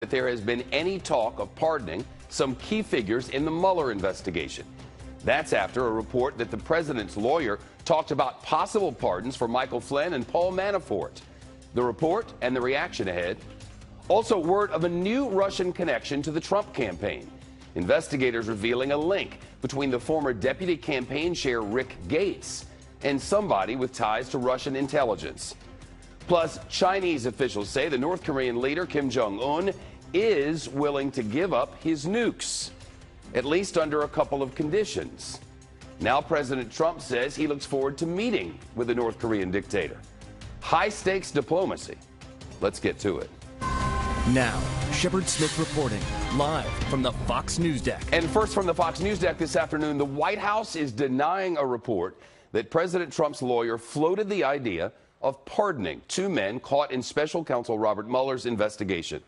that there has been any talk of pardoning some key figures in the Mueller investigation. That's after a report that the president's lawyer talked about possible pardons for Michael Flynn and Paul Manafort. The report and the reaction ahead. Also, word of a new Russian connection to the Trump campaign. Investigators revealing a link between the former deputy campaign chair Rick Gates and somebody with ties to Russian intelligence. Plus, Chinese officials say the North Korean leader Kim Jong-un is willing to give up his nukes, at least under a couple of conditions. Now President Trump says he looks forward to meeting with the North Korean dictator. High-stakes diplomacy. Let's get to it. Now, Shepard Smith reporting live from the Fox News deck. And first from the Fox News deck this afternoon, the White House is denying a report that President Trump's lawyer floated the idea of pardoning two men caught in special counsel Robert Mueller's investigation.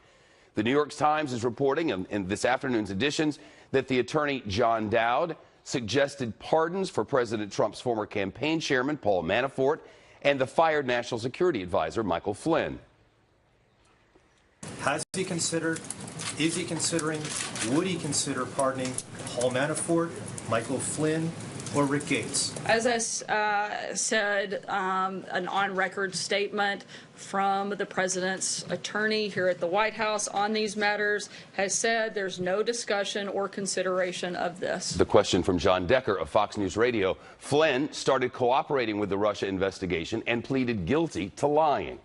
The New York Times is reporting in this afternoon's editions that the attorney John Dowd suggested pardons for President Trump's former campaign chairman Paul Manafort and the fired National Security Advisor Michael Flynn. Has he considered, is he considering, would he consider pardoning Paul Manafort, Michael Flynn, or Rick Gates? As I said, an on-record statement from the president's attorney here at the White House on these matters has said there's no discussion or consideration of this. The question from John Decker of Fox News Radio. Flynn started cooperating with the Russia investigation and pleaded guilty to lying.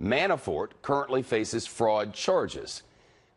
Manafort currently faces fraud charges.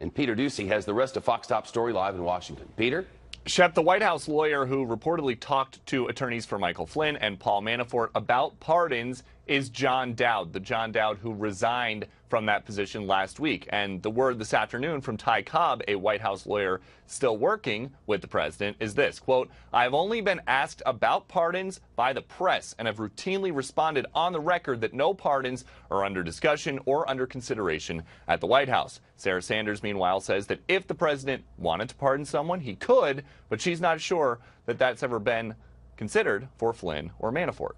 And Peter Ducey has the rest of Fox Top Story live in Washington. Peter? Shep, the White House lawyer who reportedly talked to attorneys for Michael Flynn and Paul Manafort about pardons is John Dowd, the John Dowd who resigned from that position last week. And the word this afternoon from Ty Cobb, a White House lawyer still working with the president, is this, quote, "I've only been asked about pardons by the press and have routinely responded on the record that no pardons are under discussion or under consideration at the White House." Sarah Sanders, meanwhile, says that if the president wanted to pardon someone, he could, but she's not sure that that's ever been considered for Flynn or Manafort.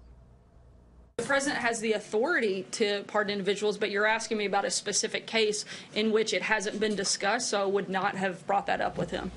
The president has the authority to pardon individuals, but you're asking me about a specific case in which it hasn't been discussed, so I would not have brought that up with him.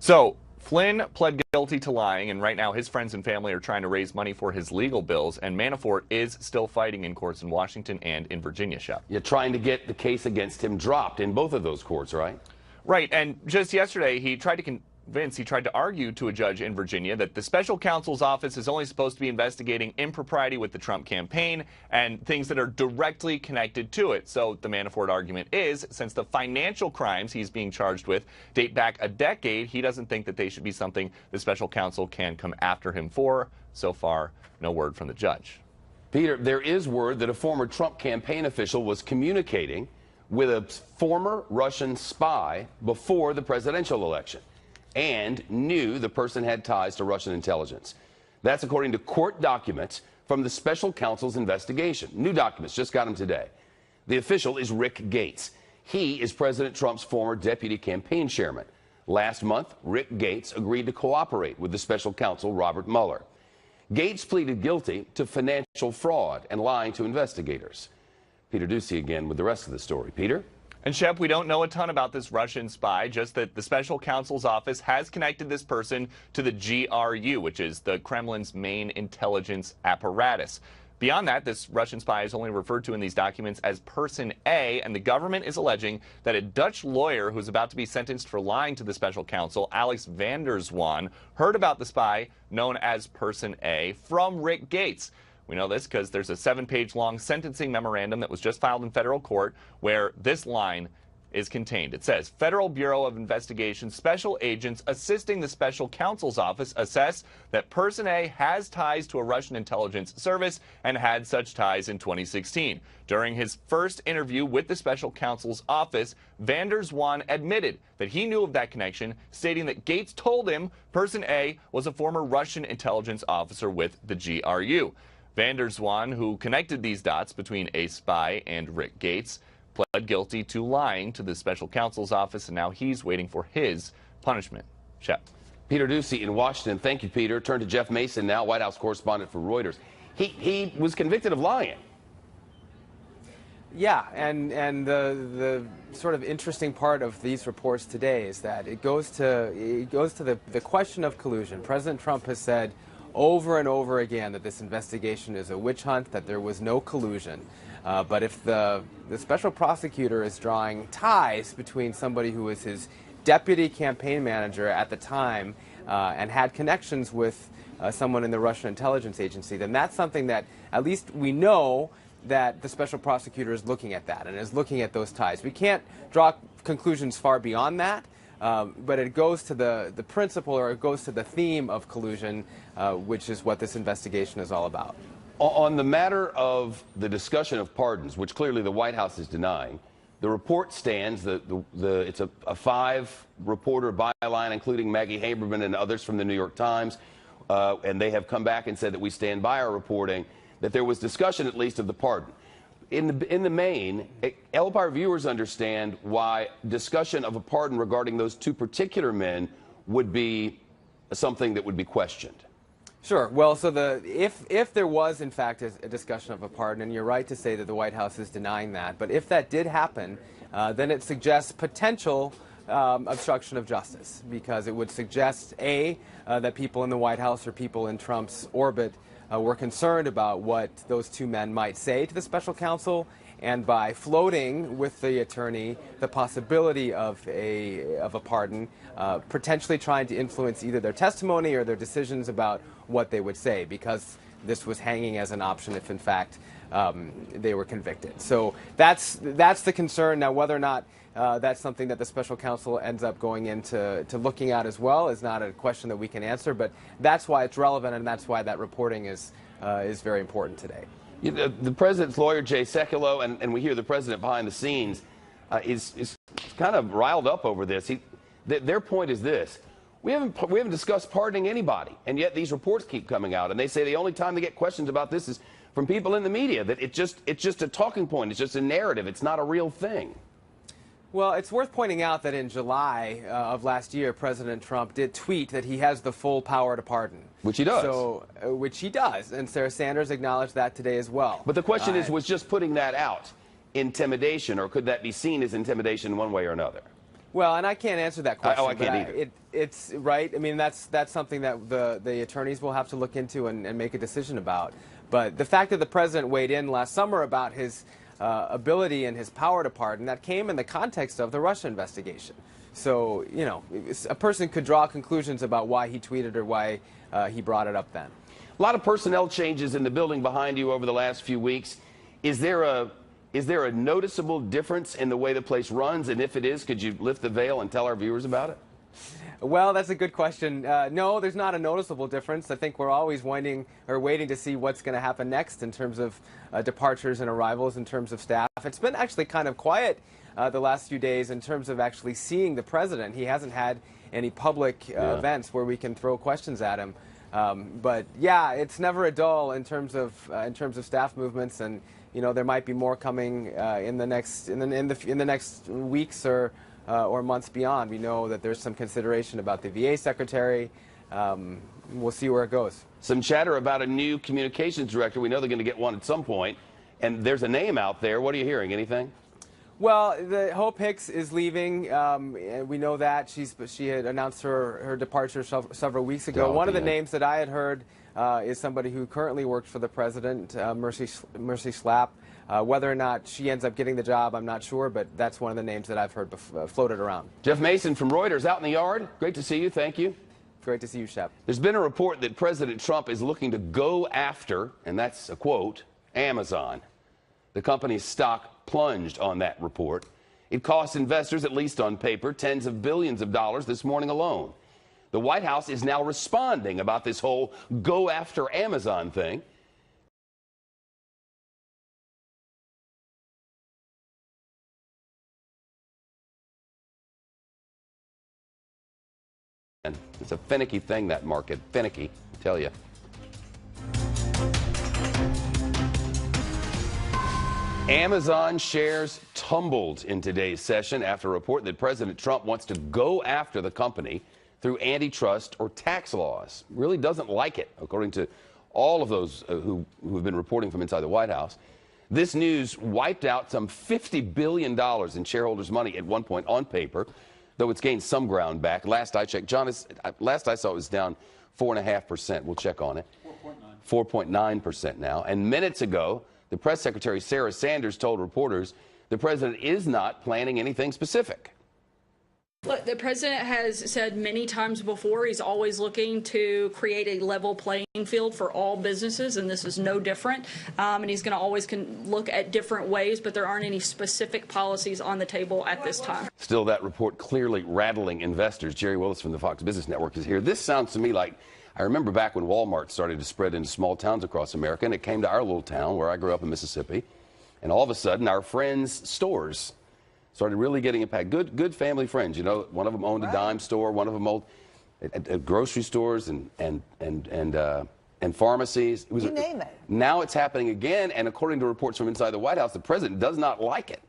So Flynn pled guilty to lying, and right now his friends and family are trying to raise money for his legal bills, and Manafort is still fighting in courts in Washington and in Virginia, Shep. You're trying to get the case against him dropped in both of those courts, right? Right, and just yesterday he tried to argue to a judge in Virginia that the special counsel's office is only supposed to be investigating impropriety with the Trump campaign and things that are directly connected to it. So the Manafort argument is, since the financial crimes he's being charged with date back a decade, he doesn't think that they should be something the special counsel can come after him for. So far, no word from the judge. Peter, there is word that a former Trump campaign official was communicating with a former Russian spy before the presidential election and knew the person had ties to Russian intelligence. That's according to court documents from the special counsel's investigation. New documents, just got them today. The official is Rick Gates. He is President Trump's former deputy campaign chairman. Last month, Rick Gates agreed to cooperate with the special counsel Robert Mueller. Gates pleaded guilty to financial fraud and lying to investigators. Peter Ducey again with the rest of the story. Peter? And Shep, we don't know a ton about this Russian spy, just that the special counsel's office has connected this person to the GRU, which is the Kremlin's main intelligence apparatus. Beyond that, this Russian spy is only referred to in these documents as Person A, and the government is alleging that a Dutch lawyer who's about to be sentenced for lying to the special counsel, Alex van der Zwaan, heard about the spy known as Person A from Rick Gates. We know this because there's a 7-page long sentencing memorandum that was just filed in federal court where this line is contained. It says, Federal Bureau of Investigation special agents assisting the special counsel's office assess that Person A has ties to a Russian intelligence service and had such ties in 2016. During his first interview with the special counsel's office, van der Zwaan admitted that he knew of that connection, stating that Gates told him Person A was a former Russian intelligence officer with the GRU. Van der Zwaan, who connected these dots between a spy and Rick Gates, pled guilty to lying to the special counsel's office, and now he's waiting for his punishment. Shep. Peter Ducey in Washington. Thank you, Peter. Turn to Jeff Mason now, White House correspondent for Reuters. He was convicted of lying. Yeah, and the sort of interesting part of these reports today is that it goes to the question of collusion. President Trump has said over and over again that this investigation is a witch hunt, that there was no collusion. But if the special prosecutor is drawing ties between somebody who was his deputy campaign manager at the time and had connections with someone in the Russian intelligence agency, then that's something that at least we know that the special prosecutor is looking at that and is looking at those ties. We can't draw conclusions far beyond that, but it goes to the principle, or it goes to the theme of collusion, which is what this investigation is all about. On the matter of the discussion of pardons, which clearly the White House is denying, the report stands. It's a 5-reporter byline, including Maggie Haberman and others from the New York Times, and they have come back and said that we stand by our reporting, that there was discussion at least of the pardon. In the main, Empire viewers understand why discussion of a pardon regarding those 2 particular men would be something that would be questioned. Sure. Well, so if there was in fact a discussion of a pardon, and you're right to say that the White House is denying that, but if that did happen, then it suggests potential obstruction of justice, because it would suggest that people in the White House or people in Trump's orbit were concerned about what those 2 men might say to the special counsel, and by floating with the attorney the possibility of a pardon, potentially trying to influence either their testimony or their decisions about what they would say, because this was hanging as an option if in fact they were convicted. So that's the concern. Now, whether or not that's something that the special counsel ends up going into looking at as well is not a question that we can answer, but that's why it's relevant, and that's why that reporting is very important today. You know, the president's lawyer, Jay Sekulow, and we hear the president behind the scenes, is kind of riled up over this. Their point is this: we haven't discussed pardoning anybody, and yet these reports keep coming out, and they say the only time they get questions about this is from people in the media. That it's just a talking point. It's just a narrative. It's not a real thing. Well, it's worth pointing out that in July of last year, President Trump did tweet that he has the full power to pardon. Which he does. Which he does, and Sarah Sanders acknowledged that today as well. But the question is, was just putting that out intimidation, or could that be seen as intimidation one way or another? Well, and I can't answer that question. I can't either. It's right. I mean, that's something that the attorneys will have to look into and make a decision about. But the fact that the president weighed in last summer about his ability and his power to pardon, that came in the context of the Russia investigation. So, you know, a person could draw conclusions about why he tweeted or why he brought it up then. A lot of personnel changes in the building behind you over the last few weeks. Is there a noticeable difference in the way the place runs? And if it is, could you lift the veil and tell our viewers about it? Well, that's a good question. No, there's not a noticeable difference. I think we're always waiting to see what's going to happen next in terms of departures and arrivals, in terms of staff. It's been actually kind of quiet the last few days in terms of actually seeing the president. He hasn't had any public events where we can throw questions at him. But yeah, it's never a dull in terms of staff movements, and you know there might be more coming in the next weeks or months beyond. We know that there's some consideration about the VA secretary. We'll see where it goes. Some chatter about a new communications director. We know they're going to get one at some point, and there's a name out there. What are you hearing? Anything? Well, Hope Hicks is leaving. And we know that she had announced her departure several weeks ago. One of the names that I had heard is somebody who currently works for the president, Mercy Schlapp. Whether or not she ends up getting the job, I'm not sure, but that's one of the names that I've heard floated around. Jeff Mason from Reuters, out in the yard. Great to see you. Thank you. Great to see you, Shep. There's been a report that President Trump is looking to go after, and that's a quote, Amazon. The company's stock plunged on that report. It cost investors, at least on paper, tens of billions of dollars this morning alone. The White House is now responding about this whole go after Amazon thing. And it's a finicky thing, that market. Finicky, I tell you. Amazon shares tumbled in today's session after a report that President Trump wants to go after the company through antitrust or tax laws. Really doesn't like it, according to all of those who have been reporting from inside the White House. This news wiped out some $50 billion in shareholders' money at one point on paper, though it's gained some ground back. Last I checked, John, last I saw it was down 4.5%. We'll check on it. 4.9% now. And minutes ago, the press secretary, Sarah Sanders, told reporters the president is not planning anything specific. Look, the president has said many times before he's always looking to create a level playing field for all businesses, and this is no different. And he's going to always look at different ways, but there aren't any specific policies on the table at this time. Still, that report clearly rattling investors. Jerry Willis from the Fox Business Network is here. This sounds to me like I remember back when Walmart started to spread into small towns across America, and it came to our little town where I grew up in Mississippi, and all of a sudden our friends' stores started really getting impacted. Good family friends, you know. One of them owned a dime store. One of them owned at grocery stores and pharmacies. You name it. Now it's happening again, and according to reports from inside the White House, the president does not like it.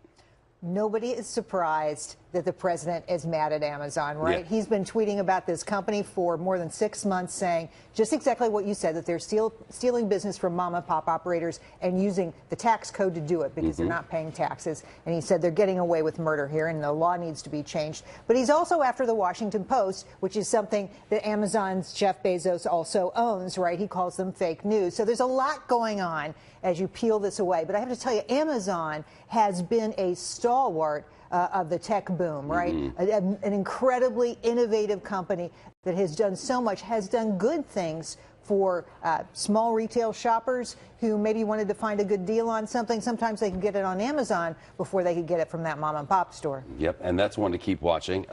Nobody is surprised that the president is mad at Amazon, right? Yeah. He's been tweeting about this company for more than 6 months, saying just exactly what you said, that they're stealing business from mom and pop operators and using the tax code to do it because they're not paying taxes. And he said they're getting away with murder here and the law needs to be changed. But he's also after the Washington Post, which is something that Amazon's Jeff Bezos also owns, right? He calls them fake news. So there's a lot going on as you peel this away. But I have to tell you, Amazon has been a stalwart of the tech boom, right? An incredibly innovative company that has done so much, has done good things for small retail shoppers who maybe wanted to find a good deal on something. Sometimes they could get it on Amazon before they could get it from that mom and pop store. Yep, and that's one to keep watching.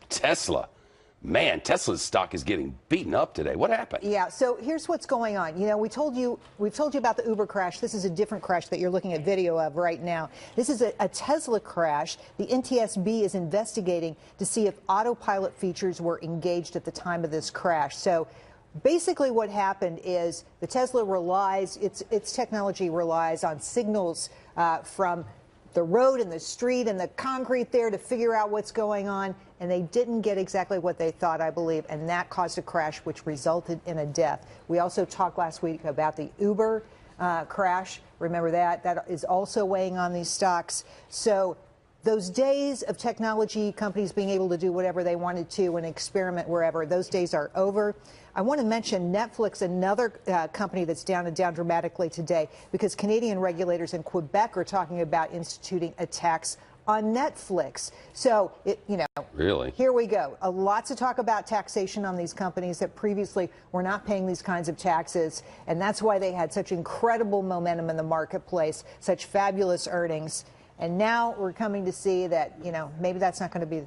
Tesla. Man, Tesla's stock is getting beaten up today. What happened? Yeah, so here's what's going on. You know, we've told you about the Uber crash. This is a different crash that you're looking at video of right now. This is a Tesla crash. The NTSB is investigating to see if autopilot features were engaged at the time of this crash. So basically what happened is the Tesla relies, its technology relies on signals from the road and the street and the concrete there to figure out what's going on, and they didn't get exactly what they thought, I believe, and that caused a crash which resulted in a death. We also talked last week about the Uber crash. Remember that? That is also weighing on these stocks. So those days of technology companies being able to do whatever they wanted to and experiment wherever, those days are over. I want to mention Netflix, another company that's down dramatically today because Canadian regulators in Quebec are talking about instituting a tax on Netflix. So, really? Here we go. Lots of talk about taxation on these companies that previously were not paying these kinds of taxes, and that's why they had such incredible momentum in the marketplace, such fabulous earnings. And now we're coming to see that, maybe that's not going to be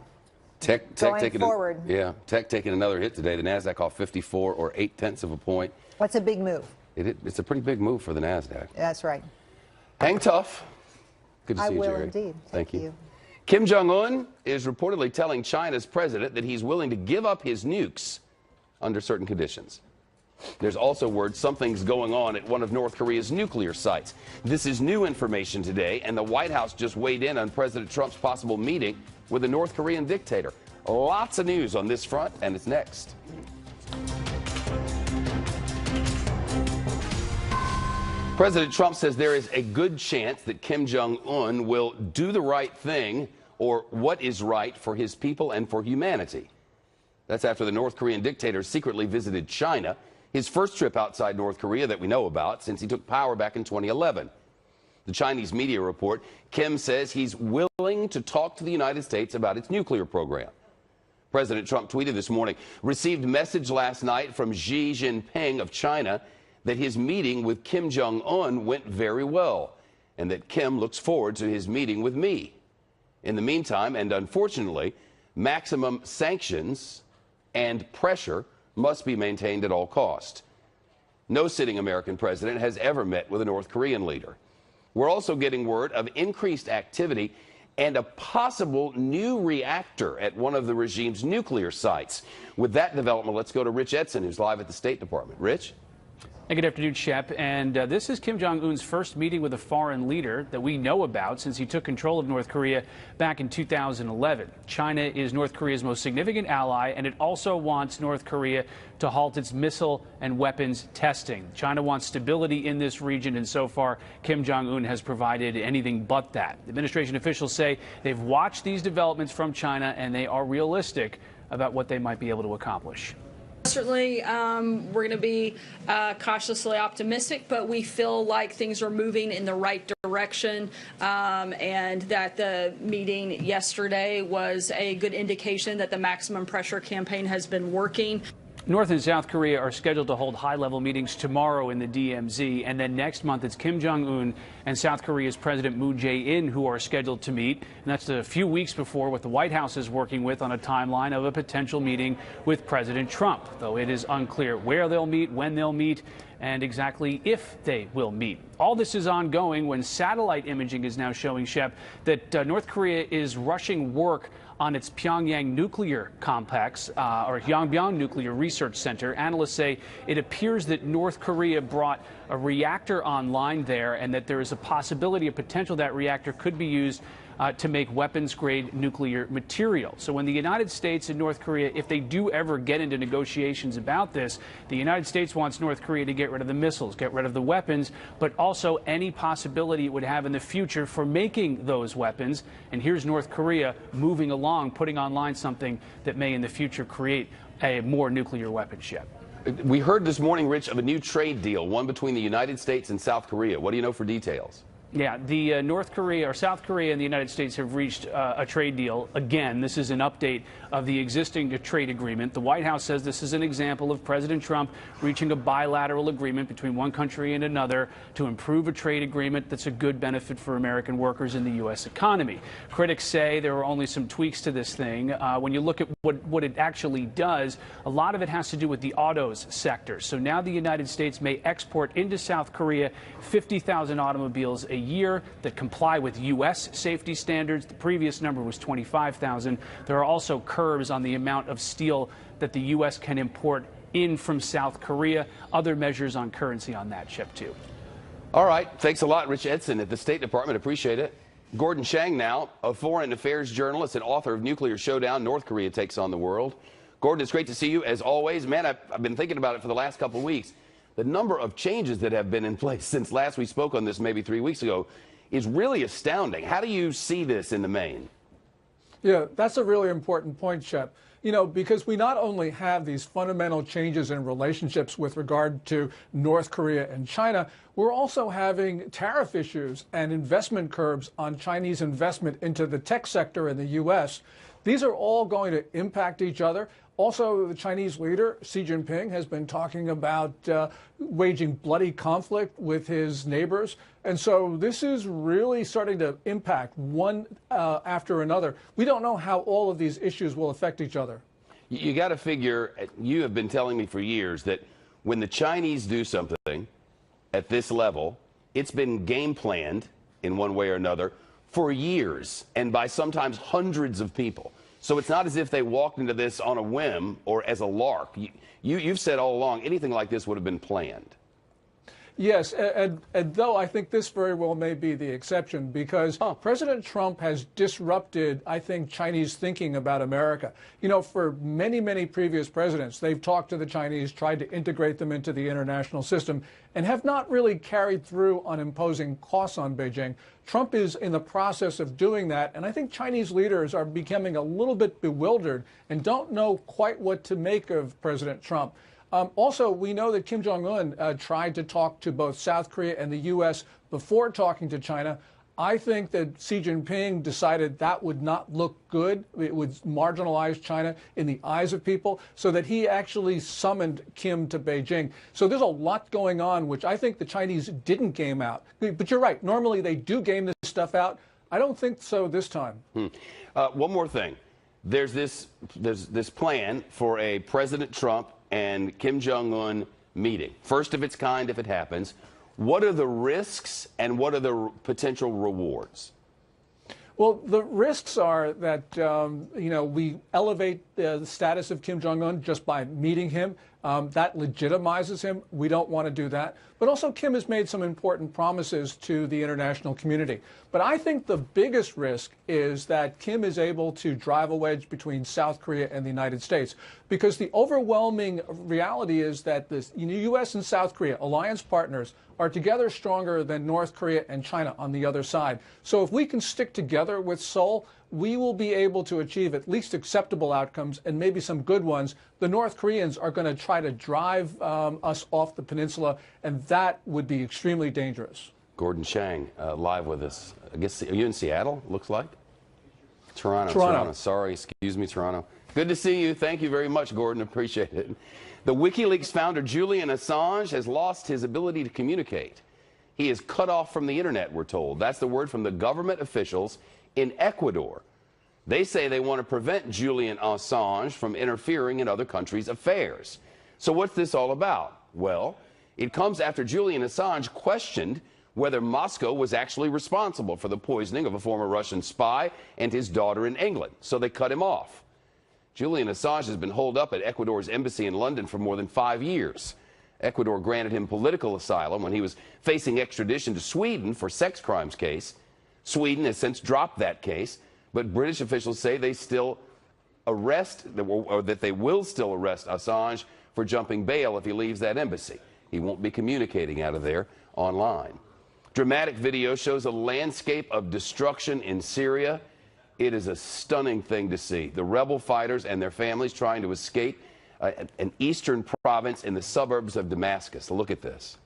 Tech going forward. Tech taking another hit today. The NASDAQ off 54 or 0.8 of a point. What's a big move? It's a pretty big move for the NASDAQ. That's right. Hang tough. Good to see you, Jerry. I will indeed. Thank you. Kim Jong-un is reportedly telling China's president that he's willing to give up his nukes under certain conditions. There's also word something's going on at one of North Korea's nuclear sites. This is new information today, and the White House just weighed in on President Trump's possible meeting with a North Korean dictator. Lots of news on this front, and it's next. President Trump says there is a good chance that Kim Jong-un will do the right thing, or what is right for his people and for humanity. That's after the North Korean dictator secretly visited China, his first trip outside North Korea that we know about since he took power back in 2011. The Chinese media report, Kim says he's willing to talk to the United States about its nuclear program. President Trump tweeted this morning, received message last night from Xi Jinping of China that his meeting with Kim Jong-un went very well and that Kim looks forward to his meeting with me. In the meantime, and unfortunately, maximum sanctions and pressure must be maintained at all costs. No sitting American president has ever met with a North Korean leader. We're also getting word of increased activity and a possible new reactor at one of the regime's nuclear sites. With that development, let's go to Rich Edson, who's live at the State Department. Rich? Hey, good afternoon, Shep. And this is Kim Jong-un's first meeting with a foreign leader that we know about since he took control of North Korea back in 2011. China is North Korea's most significant ally, and it also wants North Korea to halt its missile and weapons testing. China wants stability in this region, and so far, Kim Jong-un has provided anything but that. Administration officials say they've watched these developments from China, and they are realistic about what they might be able to accomplish. Certainly, we're going to be cautiously optimistic, but we feel like things are moving in the right direction, and that the meeting yesterday was a good indication that the maximum pressure campaign has been working. North and South Korea are scheduled to hold high-level meetings tomorrow in the DMZ, and then next month it's Kim Jong-un and South Korea's President Moon Jae-in who are scheduled to meet. And that's a few weeks before what the White House is working with on a timeline of a potential meeting with President Trump, though it is unclear where they'll meet, when they'll meet, and exactly if they will meet. All this is ongoing when satellite imaging is now showing, Shep, that North Korea is rushing work on its Pyongyang nuclear complex, or Yongbyon Nuclear Research Center. Analysts say it appears that North Korea brought a reactor online there, and that there is a possibility, a potential that reactor could be used to make weapons-grade nuclear material. So when the United States and North Korea, if they do ever get into negotiations about this, the United States wants North Korea to get rid of the missiles, get rid of the weapons, but also any possibility it would have in the future for making those weapons. And here's North Korea moving along, putting online something that may in the future create a more nuclear weapon ship. We heard this morning, Rich, of a new trade deal, one between the United States and South Korea. What do you know for details? Yeah, the North Korea or South Korea and the United States have reached a trade deal. Again, this is an update of the existing trade agreement. The White House says this is an example of President Trump reaching a bilateral agreement between one country and another to improve a trade agreement that's a good benefit for American workers in the U.S. economy. Critics say there are only some tweaks to this thing. When you look at what it actually does, a lot of it has to do with the autos sector. So now the United States may export into South Korea 50,000 automobiles a year that comply with U.S. safety standards. The previous number was 25,000. There are also curbs on the amount of steel that the U.S. can import in from South Korea. Other measures on currency on that ship, too. All right. Thanks a lot, Rich Edson at the State Department. Appreciate it. Gordon Chang now, a foreign affairs journalist and author of Nuclear Showdown, North Korea Takes on the World. Gordon, it's great to see you, as always. Man, I've been thinking about it for the last couple of weeks. The number of changes that have been in place since last we spoke on this maybe 3 weeks ago is really astounding. How do you see this in the main? Yeah, that's a really important point, Shep. You know, because we not only have these fundamental changes in relationships with regard to North Korea and China, we're also having tariff issues and investment curbs on Chinese investment into the tech sector in the U.S. These are all going to impact each other. Also, the Chinese leader, Xi Jinping, has been talking about waging bloody conflict with his neighbors. And so this is really starting to impact one after another. We don't know how all of these issues will affect each other. You got to figure, you have been telling me for years that when the Chinese do something at this level, it's been game planned in one way or another for years and by sometimes hundreds of people. So it's not as if they walked into this on a whim or as a lark. You've said all along anything like this would have been planned. Yes, and though I think this very well may be the exception, because President Trump has disrupted, I think, Chinese thinking about America. You know, for many, many previous presidents, they've talked to the Chinese, tried to integrate them into the international system, and have not really carried through on imposing costs on Beijing. Trump is in the process of doing that, and I think Chinese leaders are becoming a little bit bewildered and don't know quite what to make of President Trump. Also, we know that Kim Jong-un tried to talk to both South Korea and the U.S. before talking to China. I think that Xi Jinping decided that would not look good. It would marginalize China in the eyes of people, so that he actually summoned Kim to Beijing. So there's a lot going on, which I think the Chinese didn't game out. But you're right. Normally they do game this stuff out. I don't think so this time. One more thing. There's this plan for a President Trump and Kim Jong-un meeting. First of its kind if it happens. What are the risks and what are the potential rewards? Well, the risks are that, we elevate the status of Kim Jong-un just by meeting him. That legitimizes him. We don't want to do that. But also, Kim has made some important promises to the international community. But I think the biggest risk is that Kim is able to drive a wedge between South Korea and the United States, because the overwhelming reality is that the U.S. and South Korea, alliance partners, are together stronger than North Korea and China on the other side. So if we can stick together with Seoul, we will be able to achieve at least acceptable outcomes and maybe some good ones. The North Koreans are going to try to drive us off the peninsula, and that would be extremely dangerous. Gordon Chang, live with us. I guess, are you in Seattle, looks like? Toronto. Sorry, excuse me, Toronto. Good to see you. Thank you very much, Gordon. Appreciate it. The WikiLeaks founder, Julian Assange, has lost his ability to communicate. He is cut off from the internet, we're told. That's the word from the government officials in Ecuador. They say they want to prevent Julian Assange from interfering in other countries' affairs. So what's this all about? Well, it comes after Julian Assange questioned whether Moscow was actually responsible for the poisoning of a former Russian spy and his daughter in England. So they cut him off. Julian Assange has been holed up at Ecuador's embassy in London for more than 5 years. Ecuador granted him political asylum when he was facing extradition to Sweden for sex crimes case. Sweden has since dropped that case, but British officials say they still that they will still arrest Assange for jumping bail if he leaves that embassy. He won't be communicating out of there online. Dramatic video shows a landscape of destruction in Syria. It is a stunning thing to see. The rebel fighters and their families trying to escape an eastern province in the suburbs of Damascus. Look at this.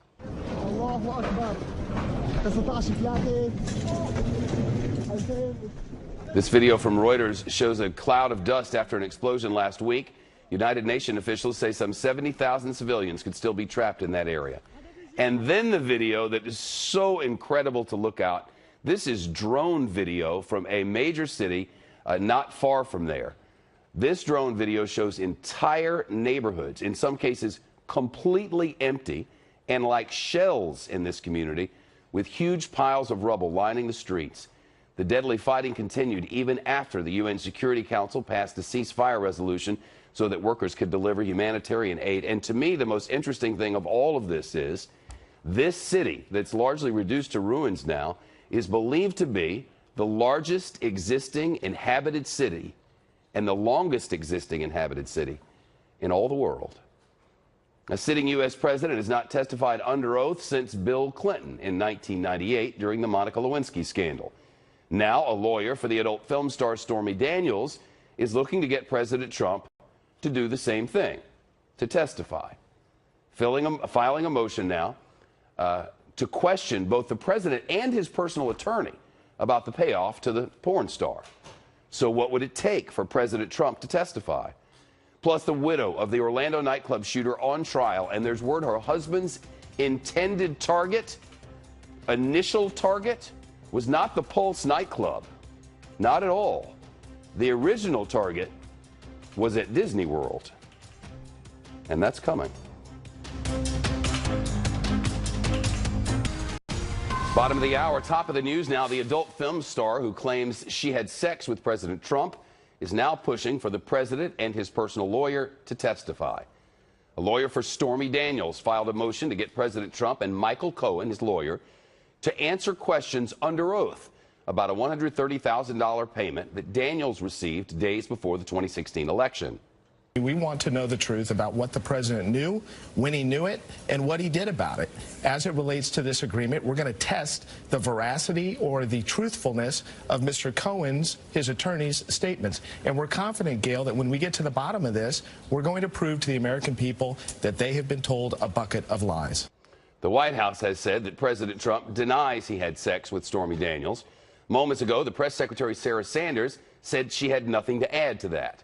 This video from Reuters shows a cloud of dust after an explosion last week. United Nations officials say some 70,000 civilians could still be trapped in that area. And then the video that is so incredible to look at. This is drone video from a major city not far from there. This drone video shows entire neighborhoods, in some cases completely empty and like shells in this community, with huge piles of rubble lining the streets. The deadly fighting continued even after the UN Security Council passed a ceasefire resolution so that workers could deliver humanitarian aid. And to me, the most interesting thing of all of this is this city that's largely reduced to ruins now is believed to be the largest existing inhabited city and the longest existing inhabited city in all the world. A sitting U.S. president has not testified under oath since Bill Clinton in 1998 during the Monica Lewinsky scandal. Now, a lawyer for the adult film star Stormy Daniels is looking to get President Trump to do the same thing, to testify, filing a motion now to question both the president and his personal attorney about the payoff to the porn star. So what would it take for President Trump to testify? Plus, the widow of the Orlando nightclub shooter on trial, and there's word her husband's intended target, initial target, was not the Pulse nightclub. Not at all. The original target was at Disney World. And that's coming. Bottom of the hour, top of the news now. The adult film star who claims she had sex with President Trump is now pushing for the president and his personal lawyer to testify. A lawyer for Stormy Daniels filed a motion to get President Trump and Michael Cohen, his lawyer, to answer questions under oath about a $130,000 payment that Daniels received days before the 2016 election. We want to know the truth about what the president knew, when he knew it, and what he did about it. As it relates to this agreement, we're going to test the veracity or the truthfulness of Mr. Cohen's, his attorney's statements. And we're confident, Gail, that when we get to the bottom of this, we're going to prove to the American people that they have been told a bucket of lies. The White House has said that President Trump denies he had sex with Stormy Daniels. Moments ago, the press secretary Sarah Sanders said she had nothing to add to that.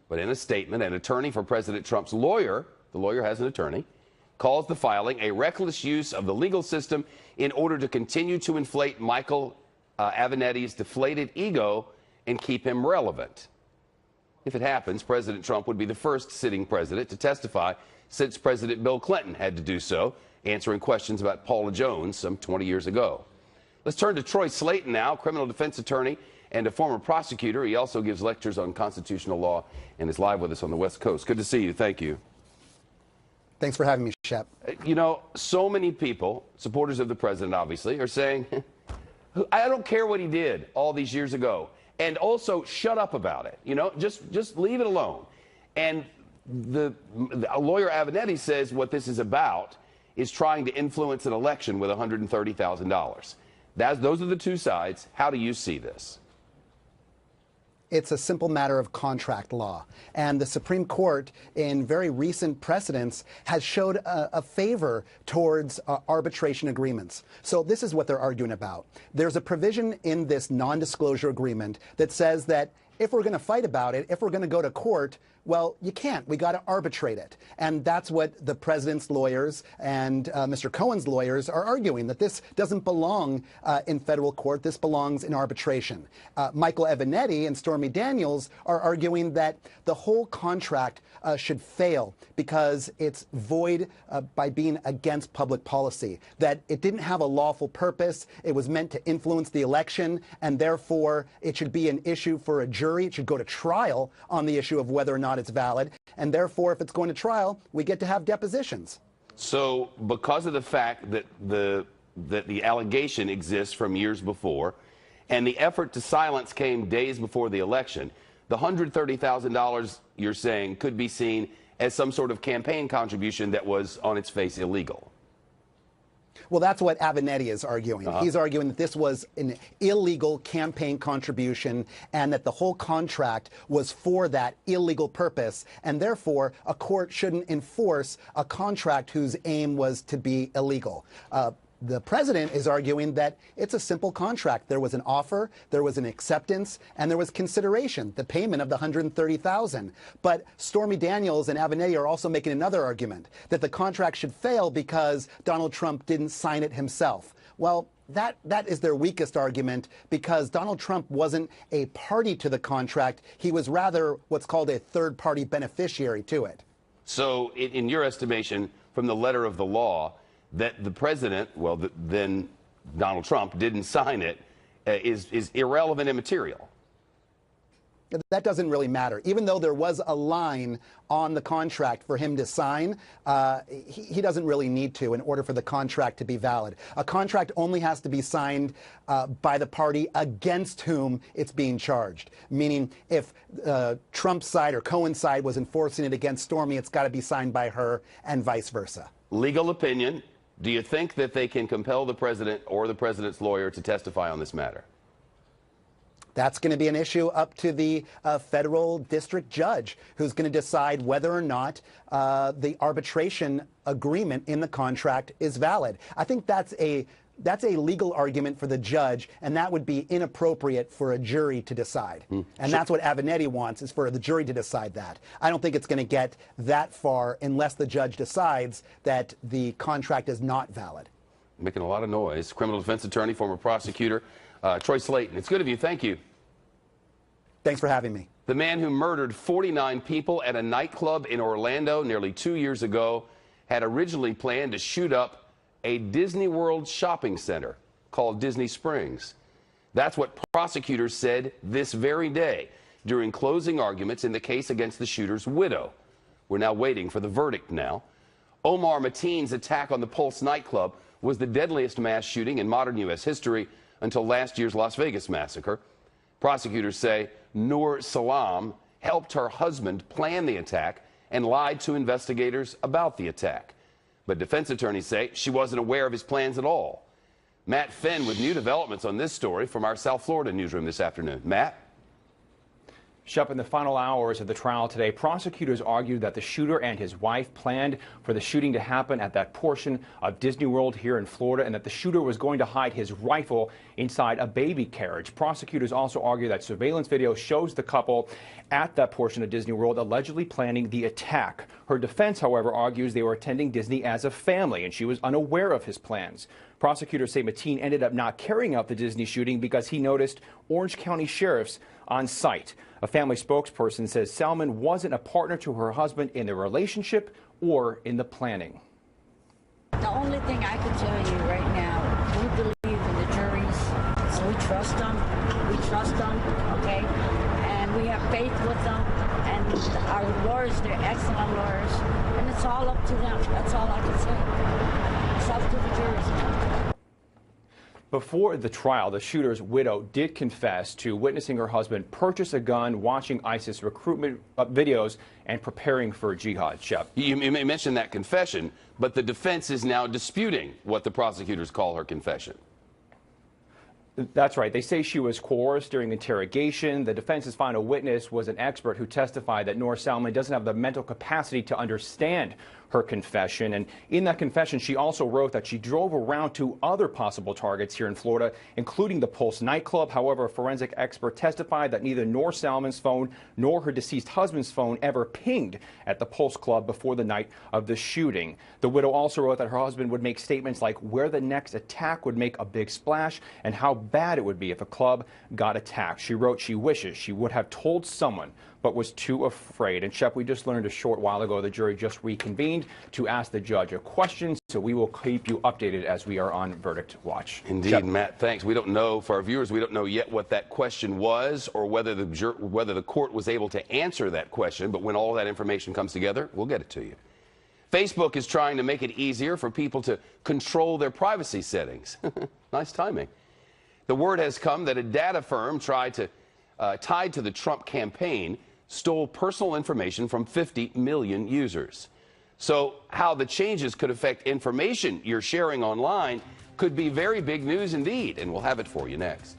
But in a statement, an attorney for President Trump's lawyer, the lawyer has an attorney, calls the filing a reckless use of the legal system in order to continue to inflate Michael Avenatti's deflated ego and keep him relevant. If it happens, President Trump would be the first sitting president to testify since President Bill Clinton had to do so, answering questions about Paula Jones some 20 years ago. Let's turn to Troy Slayton now, criminal defense attorney and a former prosecutor. He also gives lectures on constitutional law and is live with us on the West Coast. Good to see you. Thank you. Thanks for having me, Shep. You know, so many people, supporters of the president, obviously, are saying, I don't care what he did all these years ago. And also, shut up about it. You know, just leave it alone. And the lawyer Avenatti says what this is about is trying to influence an election with $130,000. Those are the two sides. How do you see this? It's a simple matter of contract law. And the Supreme Court, in very recent precedents, has showed a favor towards arbitration agreements. So this is what they're arguing about. There's a provision in this non-disclosure agreement that says that if we're going to fight about it, if we're going to go to court, well, you can't. We got to arbitrate it. And that's what the president's lawyers and Mr. Cohen's lawyers are arguing, that this doesn't belong in federal court. This belongs in arbitration. Michael Avenatti and Stormy Daniels are arguing that the whole contract should fail because it's void by being against public policy, that it didn't have a lawful purpose. It was meant to influence the election, and therefore it should be an issue for a jury. It should go to trial on the issue of whether or not it's valid, and therefore if it's going to trial, we get to have depositions. So because of the fact that the allegation exists from years before, and the effort to silence came days before the election, the $130,000 you're saying could be seen as some sort of campaign contribution that was on its face illegal. Well, that's what Avenatti is arguing. He's arguing that this was an illegal campaign contribution and that the whole contract was for that illegal purpose, and therefore a court shouldn't enforce a contract whose aim was to be illegal. The president is arguing that it's a simple contract. There was an offer, there was an acceptance, and there was consideration, the payment of the $130,000. But Stormy Daniels and Avenatti are also making another argument, that the contract should fail because Donald Trump didn't sign it himself. Well, that is their weakest argument, because Donald Trump wasn't a party to the contract. He was rather what's called a third-party beneficiary to it. So in your estimation, from the letter of the law, that the president, well, then Donald Trump, didn't sign it, is irrelevant and immaterial. That doesn't really matter. Even though there was a line on the contract for him to sign, he doesn't really need to in order for the contract to be valid. A contract only has to be signed by the party against whom it's being charged. Meaning, if Trump's side or Cohen's side was enforcing it against Stormy, it's got to be signed by her, and vice versa. Legal opinion. Do you think that they can compel the president or the president's lawyer to testify on this matter? That's going to be an issue up to the federal district judge, who's going to decide whether or not the arbitration agreement in the contract is valid. I think that's a legal argument for the judge, and that would be inappropriate for a jury to decide. And that's what Avenatti wants, is for the jury to decide that. I don't think it's going to get that far unless the judge decides that the contract is not valid. Making a lot of noise. Criminal defense attorney, former prosecutor, Troy Slayton. It's good of you. Thank you. Thanks for having me. The man who murdered 49 people at a nightclub in Orlando nearly 2 years ago had originally planned to shoot up a Disney World shopping center called Disney Springs. That's what prosecutors said this very day during closing arguments in the case against the shooter's widow. We're now waiting for the verdict now. Omar Mateen's attack on the Pulse nightclub was the deadliest mass shooting in modern U.S. history until last year's Las Vegas massacre. Prosecutors say Noor Salam helped her husband plan the attack and lied to investigators about the attack. But defense attorneys say she wasn't aware of his plans at all. Matt Fenn with new developments on this story from our South Florida newsroom this afternoon. Matt? Shep, in the final hours of the trial today, prosecutors argued that the shooter and his wife planned for the shooting to happen at that portion of Disney World here in Florida, and that the shooter was going to hide his rifle inside a baby carriage. Prosecutors also argue that surveillance video shows the couple at that portion of Disney World allegedly planning the attack. Her defense, however, argues they were attending Disney as a family and she was unaware of his plans. Prosecutors say Mateen ended up not carrying out the Disney shooting because he noticed Orange County sheriffs on site. A family spokesperson says Salman wasn't a partner to her husband in the relationship or in the planning. The only thing I can tell you right now, we believe in the juries, and we trust them. We trust them, okay? And we have faith with them, and Our lawyers, they're excellent lawyers, and it's all up to them. That's all I can say. It's up to the juries. Before the trial, the shooter's widow did confess to witnessing her husband purchase a gun, watching ISIS recruitment videos, and preparing for jihad. Shep. You mentioned that confession, but the defense is now disputing what the prosecutors call her confession. That's right. They say she was coerced during interrogation. The defense's final witness was an expert who testified that Noor Salman doesn't have the mental capacity to understand her confession. And in that confession, she also wrote that she drove around to other possible targets here in Florida, including the Pulse nightclub. However, a forensic expert testified that neither Noor Salman's phone nor her deceased husband's phone ever pinged at the Pulse Club before the night of the shooting. The widow also wrote that her husband would make statements like where the next attack would make a big splash and how bad it would be if a club got attacked. She wrote she wishes she would have told someone, but was too afraid. And Shep, we just learned a short while ago the jury just reconvened to ask the judge a question, so we will keep you updated as we are on verdict watch. Indeed, Shep. Matt, thanks. We don't know, for our viewers, we don't know yet what that question was or whether the court was able to answer that question, but when all that information comes together, we'll get it to you. Facebook is trying to make it easier for people to control their privacy settings. Nice timing. The word has come that a data firm tied to the Trump campaign stole personal information from 50 million users. So how the changes could affect information you're sharing online could be very big news indeed, and we'll have it for you next.